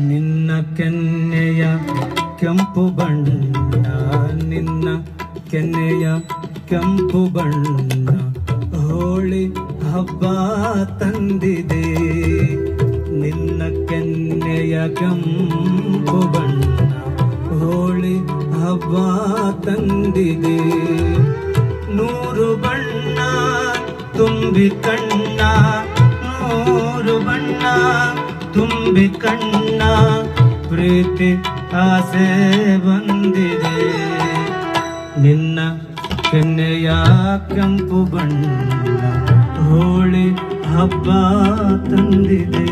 ನಿನ್ನ ಕೆನ್ನೆಯ ಕೆಂಪು ಬಣ್ಣ, ನಿನ್ನ ಕೆನ್ನೆಯ ಕೆಂಪು ಬಣ್ಣ ಹೋಳಿ ಹಬ್ಬ ತಂದಿದೆ. ನಿನ್ನ ಕೆನ್ನೆಯ ಕೆಂಪು ಬಣ್ಣ ಹೋಳಿ ಹಬ್ಬ ತಂದಿದೆ. ನೂರು ಬಣ್ಣ ತುಂಬಿ ಕಣ್ಣ, ನೂರು ಬಣ್ಣ ತುಂಬಿ ಕಣ್ಣ, ಪ್ರೀತಿ ಆಸೆ ಬಂದಿದೆ. ನಿನ್ನ ಕೆನ್ನೆಯ ಕೆಂಪು ಬಣ್ಣ ಹೋಳಿ ಹಬ್ಬ ತಂದಿದೆ.